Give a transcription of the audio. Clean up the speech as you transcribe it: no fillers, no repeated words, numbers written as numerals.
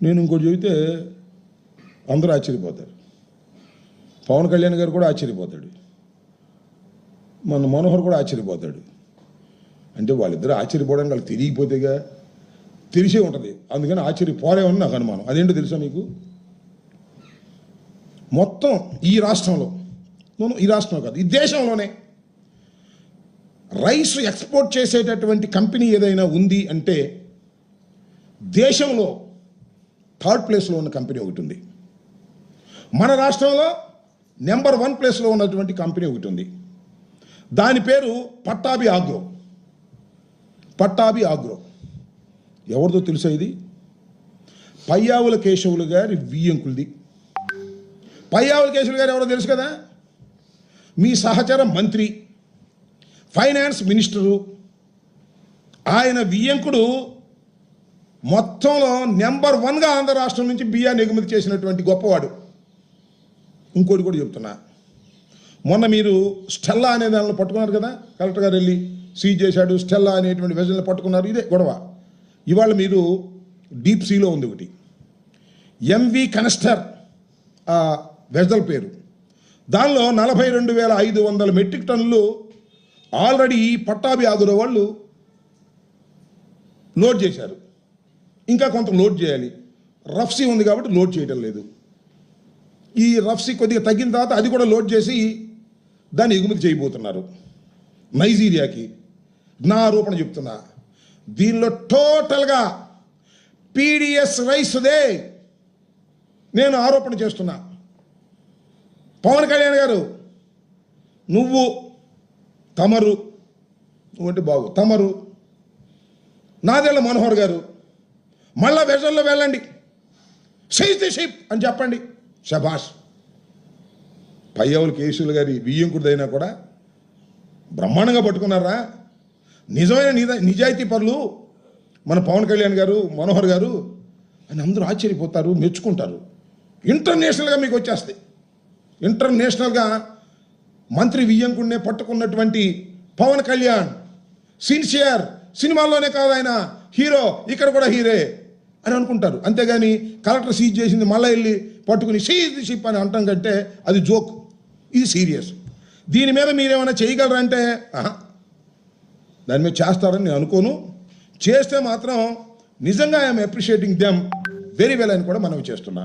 నేను ఇంకోటి చెబితే అందరూ ఆశ్చర్యపోతారు. పవన్ కళ్యాణ్ గారు కూడా ఆశ్చర్యపోతాడు, మన మనోహర్ కూడా ఆశ్చర్యపోతాడు. అంటే వాళ్ళిద్దరూ ఆశ్చర్యపోవడానికి వాళ్ళకి తెలియకపోతేగా, తెలిసే ఉంటుంది. అందుకని ఆశ్చర్యపోలేమని నాకు అనుమానం. అదేంటో తెలుసా మీకు? మొత్తం ఈ రాష్ట్రంలో, ఈ రాష్ట్రంలో కాదు, ఈ దేశంలోనే రైస్ ఎక్స్పోర్ట్ చేసేటటువంటి కంపెనీ ఏదైనా ఉంది అంటే దేశంలో థర్డ్ ప్లేస్లో ఉన్న కంపెనీ ఒకటి ఉంది. మన రాష్ట్రంలో నెంబర్ 1 ప్లేస్లో ఉన్నటువంటి కంపెనీ ఒకటి ఉంది. దాని పేరు పట్టాభి ఆగ్రో. పట్టాభి ఆగ్రో ఎవరిదో తెలుసా? ఇది పయ్యావుల కేశవులు గారి వియ్యంకులది. పయ్యావుల కేశవులు గారు ఎవరో తెలుసు కదా? మీ సహచర మంత్రి, ఫైనాన్స్ మినిస్టరు. ఆయన వియ్యంకుడు మొత్తంలో నెంబర్ 1గా ఆంధ్ర రాష్ట్రం నుంచి బియ్యాన్ని ఎగుమతి చేసినటువంటి గొప్పవాడు. ఇంకోటి కూడా చెప్తున్నా, మొన్న మీరు స్టెల్లా అనే దానిలో పట్టుకున్నారు కదా, కలెక్టర్ గారు వెళ్ళి సీజ్ చేశాడు, స్టెల్లా అనేటువంటి వెజల్ని పట్టుకున్నారు. ఇదే గొడవ. ఇవాళ మీరు డీప్ సీలో ఉంది ఒకటి, ఎంవి కనస్టర్ వెజల్ పేరు. దానిలో 42,500 మెట్రిక్ టన్నులు ఆల్రెడీ పట్టాభి ఆగ్రో వాళ్ళు లోడ్ చేశారు. ఇంకా కొంత లోడ్ చేయాలి. రఫ్సీ ఉంది కాబట్టి లోడ్ చేయడం లేదు. ఈ రఫ్సీ కొద్దిగా తగ్గిన తర్వాత అది కూడా లోడ్ చేసి దాన్ని ఎగుమతి చేయబోతున్నారు నైజీరియాకి. నా ఆరోపణ చెప్తున్నా, దీనిలో టోటల్గా పీడిఎస్ రైస్దే నేను ఆరోపణ చేస్తున్నా. పవన్ కళ్యాణ్ గారు, నువ్వు తమరు, నువ్వంటే బాగు తమరు, నాదెళ్ల మనోహర్ గారు మళ్ళా వెజల్లో వెళ్ళండి, సీజ్ ది షిప్ అని చెప్పండి. శభాష్. పయ్యావుల కేశవులు గారి వియ్యంకుడిదైనా కూడా బ్రహ్మాండంగా పట్టుకున్నారా. నిజమైన నిజాయితీ పరులు మన పవన్ కళ్యాణ్ గారు, మనోహర్ గారు అని అందరూ ఆశ్చర్యపోతారు, మెచ్చుకుంటారు. ఇంటర్నేషనల్గా మీకు వచ్చేస్తాయి. ఇంటర్నేషనల్గా మంత్రి వియ్యంకుడినే పట్టుకున్నటువంటి పవన్ కళ్యాణ్ సిన్సియర్, సినిమాల్లోనే కాదు ఆయన హీరో, ఇక్కడ కూడా హీరే అని అనుకుంటారు. అంతేగాని కలెక్టర్ సీజ్ చేసింది మళ్ళీ వెళ్ళి పట్టుకుని సీజ్ ది షిప్ అని అంటాం కంటే అది జోక్, ఇది సీరియస్. దీని మీద మీరేమైనా చేయగలరంటే దాని మీద చేస్తారని నేను అనుకోను. చేస్తే మాత్రం నిజంగా I'm appreciating them very well అని కూడా మనం చేస్తున్నా.